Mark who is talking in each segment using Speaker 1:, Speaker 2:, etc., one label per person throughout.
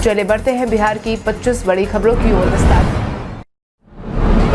Speaker 1: चले बढ़ते हैं बिहार की 25 बड़ी खबरों की ओर विस्तार।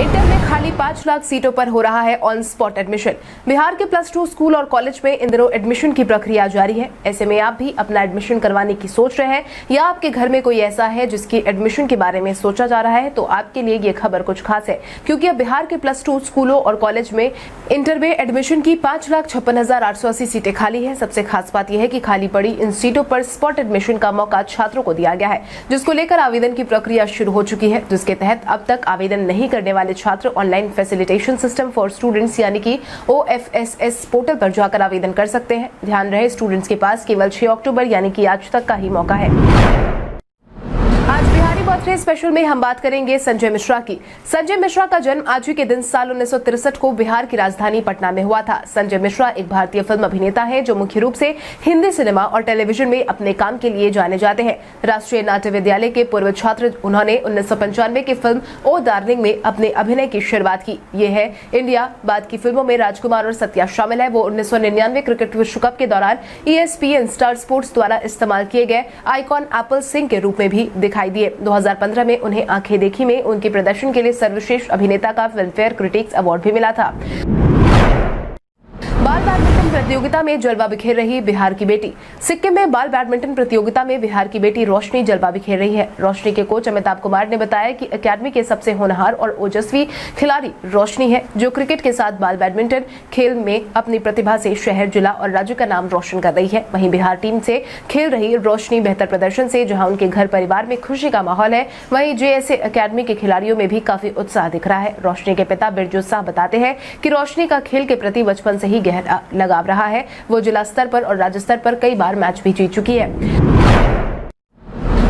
Speaker 1: इंटर में खाली 5 लाख सीटों पर हो रहा है ऑन स्पॉट एडमिशन। बिहार के +2 स्कूल और कॉलेज में इन दिनों एडमिशन की प्रक्रिया जारी है। ऐसे में आप भी अपना एडमिशन करवाने की सोच रहे हैं या आपके घर में कोई ऐसा है जिसकी एडमिशन के बारे में सोचा जा रहा है, तो आपके लिए ये खबर कुछ खास है, क्योंकि अब बिहार के +2 स्कूलों और कॉलेज में इंटर में एडमिशन की 5,56,880 सीटें खाली है। सबसे खास बात यह है कि खाली पड़ी इन सीटों पर स्पॉट एडमिशन का मौका छात्रों को दिया गया है, जिसको लेकर आवेदन की प्रक्रिया शुरू हो चुकी है, जिसके तहत अब तक आवेदन नहीं करने वाले छात्र online facilitation system for students यानी कि OFSS पोर्टल पर जाकर आवेदन कर सकते हैं। ध्यान रहे, स्टूडेंट्स के पास केवल 6 अक्टूबर यानी कि आज तक का ही मौका है। आज बिहारी बर्थडे स्पेशल में हम बात करेंगे संजय मिश्रा की। संजय मिश्रा का जन्म आज ही के दिन साल 1963 को बिहार की राजधानी पटना में हुआ था। संजय मिश्रा एक भारतीय फिल्म अभिनेता हैं जो मुख्य रूप से हिंदी सिनेमा और टेलीविजन में अपने काम के लिए जाने जाते हैं। राष्ट्रीय नाट्य विद्यालय के पूर्व छात्र उन्होंने 1995 की फिल्म ओ डार्लिंग में अपने अभिनय की शुरुआत की। ये है इंडिया। बाद की फिल्मों में राजकुमार और सत्या शामिल है। वो 1999 क्रिकेट विश्व कप के दौरान ESPN स्टार स्पोर्ट्स द्वारा इस्तेमाल किए गए आइकॉन एप्पल सिंह के रूप में भी दिखाई दिए। 2015 में उन्हें आंखें देखी में उनके प्रदर्शन के लिए सर्वश्रेष्ठ अभिनेता का फिल्मफेयर क्रिटिक्स अवार्ड भी मिला था। बाल बैडमिंटन प्रतियोगिता में जलवा बिखेर रही बिहार की बेटी। सिक्किम में बाल बैडमिंटन प्रतियोगिता में बिहार की बेटी रोशनी जलवा बिखेर रही है। रोशनी के कोच अमिताभ कुमार ने बताया कि अकेडमी के सबसे होनहार और ओजस्वी खिलाड़ी रोशनी है, जो क्रिकेट के साथ बाल बैडमिंटन खेल में अपनी प्रतिभा से शहर, जिला और राज्य का नाम रोशन कर रही है। वहीं बिहार टीम से खेल रही रोशनी बेहतर प्रदर्शन से जहां उनके घर परिवार में खुशी का माहौल है, वहीं JSA अकेडमी के खिलाड़ियों में भी काफी उत्साह दिख रहा है। रोशनी के पिता बिरजू शाह बताते हैं कि रोशनी का खेल के प्रति बचपन से ही गहरा लगाव रहा है। वो जिला स्तर पर और राज्य स्तर पर कई बार मैच भी जीत चुकी है।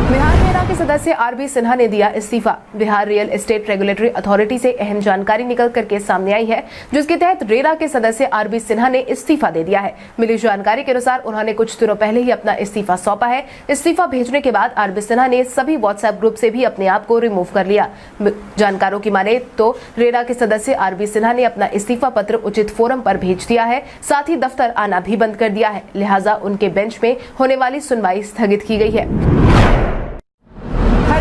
Speaker 1: बिहार रेरा के सदस्य RB सिन्हा ने दिया इस्तीफा। Bihar real estate regulatory authority से अहम जानकारी निकल करके सामने आई है, जिसके तहत रेरा के सदस्य RB सिन्हा ने इस्तीफा दे दिया है। मिली जानकारी के अनुसार उन्होंने कुछ दिनों पहले ही अपना इस्तीफा सौंपा है। इस्तीफा भेजने के बाद RB सिन्हा ने सभी WhatsApp ग्रुप से भी अपने आप को रिमूव कर लिया। जानकारों की माने तो रेरा के सदस्य RB सिन्हा ने अपना इस्तीफा पत्र उचित फोरम पर भेज दिया है, साथ ही दफ्तर आना भी बंद कर दिया है। लिहाजा उनके बेंच में होने वाली सुनवाई स्थगित की गई है।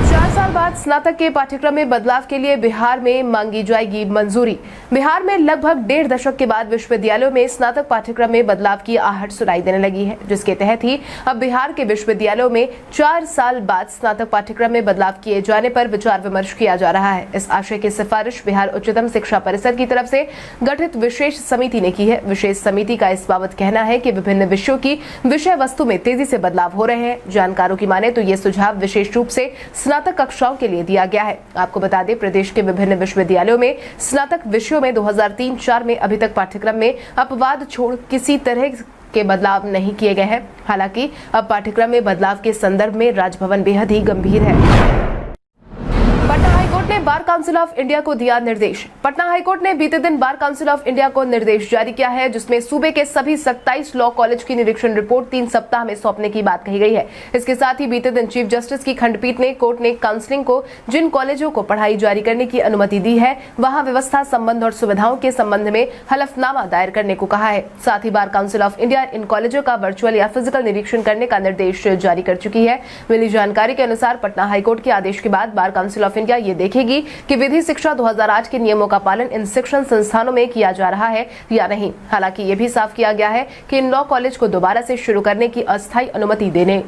Speaker 1: 4 साल बाद स्नातक के पाठ्यक्रम में बदलाव के लिए बिहार में मांगी जाएगी मंजूरी। बिहार में लगभग 1.5 दशक के बाद विश्वविद्यालयों में स्नातक पाठ्यक्रम में बदलाव की आहट सुनाई देने लगी है, जिसके तहत ही अब बिहार के विश्वविद्यालयों में 4 साल बाद स्नातक पाठ्यक्रम में बदलाव किए जाने पर विचार विमर्श किया जा रहा है। इस आशय की सिफारिश बिहार उच्चतम शिक्षा परिषद की तरफ से गठित विशेष समिति ने की है। विशेष समिति का इस बाबत कहना है कि विभिन्न विषयों की विषय वस्तु में तेजी से बदलाव हो रहे हैं। जानकारों की माने तो ये सुझाव विशेष रूप से स्नातक कक्षाओं के लिए दिया गया है। आपको बता दें, प्रदेश के विभिन्न विश्वविद्यालयों में स्नातक विषयों में 2003-04 में अभी तक पाठ्यक्रम में अपवाद छोड़ किसी तरह के बदलाव नहीं किए गए हैं। हालांकि अब पाठ्यक्रम में बदलाव के संदर्भ में राजभवन बेहद ही गंभीर है। पटना हाईकोर्ट ने बार काउंसिल ऑफ इंडिया को दिया निर्देश। पटना हाईकोर्ट ने बीते दिन बार काउंसिल ऑफ इंडिया को निर्देश जारी किया है, जिसमें सूबे के सभी 27 लॉ कॉलेज की निरीक्षण रिपोर्ट 3 सप्ताह में सौंपने की बात कही गई है। इसके साथ ही बीते दिन चीफ जस्टिस की खंडपीठ ने कोर्ट ने काउंसिलिंग को जिन कॉलेजों को पढ़ाई जारी करने की अनुमति दी है, वहां व्यवस्था, संबंध और सुविधाओं के संबंध में हलफनामा दायर करने को कहा है। साथ ही बार काउंसिल ऑफ इंडिया इन कॉलेजों का वर्चुअल या फिजिकल निरीक्षण करने का निर्देश जारी कर चुकी है। मिली जानकारी के अनुसार पटना हाईकोर्ट के आदेश के बाद बार काउंसिल ऑफ इंडिया ये देखेगी कि विधि शिक्षा 2008 के नियमों का पालन इन शिक्षण संस्थानों में किया जा रहा है या नहीं। हालांकि ये भी साफ किया गया है कि इन लॉ कॉलेज को दोबारा से शुरू करने की अस्थायी अनुमति देने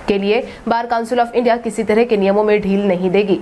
Speaker 1: के लिए बार काउंसिल ऑफ इंडिया किसी तरह के नियमों में ढील नहीं देगी।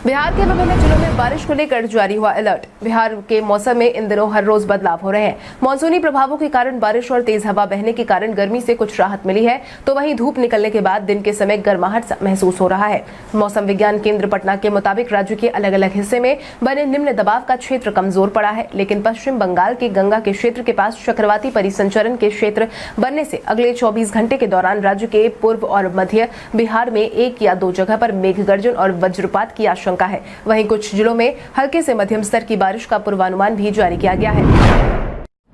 Speaker 1: बिहार के विभिन्न जिलों में बारिश को लेकर जारी हुआ अलर्ट। बिहार के मौसम में इन दिनों हर रोज बदलाव हो रहे हैं। मॉनसूनी प्रभावों के कारण बारिश और तेज हवा बहने के कारण गर्मी से कुछ राहत मिली है, तो वहीं धूप निकलने के बाद दिन के समय गर्माहट महसूस हो रहा है। मौसम विज्ञान केंद्र पटना के मुताबिक राज्य के अलग अलग हिस्से में बने निम्न दबाव का क्षेत्र कमजोर पड़ा है, लेकिन पश्चिम बंगाल के गंगा के क्षेत्र के पास चक्रवाती परिसंचरण के क्षेत्र बनने से अगले 24 घंटे के दौरान राज्य के पूर्व और मध्य बिहार में 1 या 2 जगह पर मेघ गर्जन और वज्रपात की आशंका है। वहीं कुछ जिलों में हल्के से मध्यम स्तर की बारिश का पूर्वानुमान भी जारी किया गया है।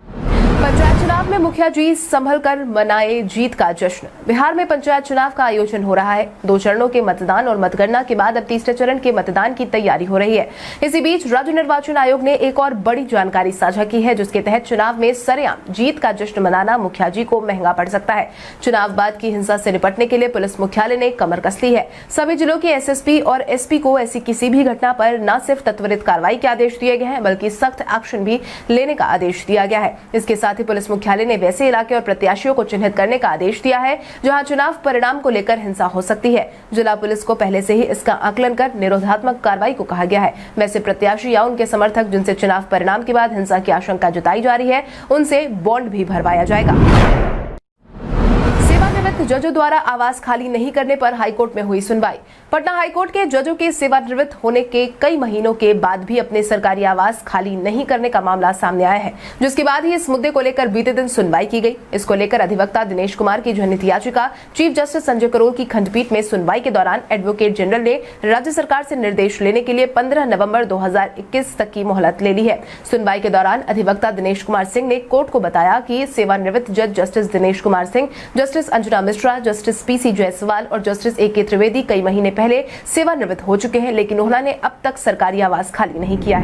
Speaker 1: पंचायत चुनाव चुनाव में मुखिया जी संभल कर मनाए जीत का जश्न। बिहार में पंचायत चुनाव का आयोजन हो रहा है। 2 चरणों के मतदान और मतगणना के बाद अब तीसरे चरण के मतदान की तैयारी हो रही है। इसी बीच राज्य निर्वाचन आयोग ने एक और बड़ी जानकारी साझा की है, जिसके तहत चुनाव में सरेआम जीत का जश्न मनाना मुखिया जी को महंगा पड़ सकता है। चुनाव बाद की हिंसा से निपटने के लिए पुलिस मुख्यालय ने कमर कस ली है। सभी जिलों के एसएसपी और एसपी को ऐसी किसी भी घटना पर न सिर्फ त्वरित कार्रवाई के आदेश दिए गए हैं, बल्कि सख्त एक्शन भी लेने का आदेश दिया गया है। इसके साथ ही पुलिस मुख्यालय ने वैसे इलाके और प्रत्याशियों को चिन्हित करने का आदेश दिया है जहां चुनाव परिणाम को लेकर हिंसा हो सकती है। जिला पुलिस को पहले से ही इसका आकलन कर निरोधात्मक कार्रवाई को कहा गया है। वैसे प्रत्याशी या उनके समर्थक जिनसे चुनाव परिणाम के बाद हिंसा की आशंका जताई जा रही है, उनसे बॉन्ड भी भरवाया जाएगा। जजों द्वारा आवास खाली नहीं करने पर हाईकोर्ट में हुई सुनवाई। पटना हाईकोर्ट के जजों के सेवानिवृत्त होने के कई महीनों के बाद भी अपने सरकारी आवास खाली नहीं करने का मामला सामने आया है, जिसके बाद ही इस मुद्दे को लेकर बीते दिन सुनवाई की गई। इसको लेकर अधिवक्ता दिनेश कुमार की जनहित याचिका चीफ जस्टिस संजय करोल की खंडपीठ में सुनवाई के दौरान एडवोकेट जनरल ने राज्य सरकार से निर्देश लेने के लिए 15 नवंबर 2021 तक की मोहलत ले ली है। सुनवाई के दौरान अधिवक्ता दिनेश कुमार सिंह ने कोर्ट को बताया कि सेवानिवृत्त जज justice Dinesh Kumar Singh, justice Anjuna Mishra, justice PC Jaiswal और जस्टिस ए.के. त्रिवेदी कई महीने पहले सेवानिवृत्त हो चुके हैं, लेकिन उन्होंने अब तक सरकारी आवास खाली नहीं किया है।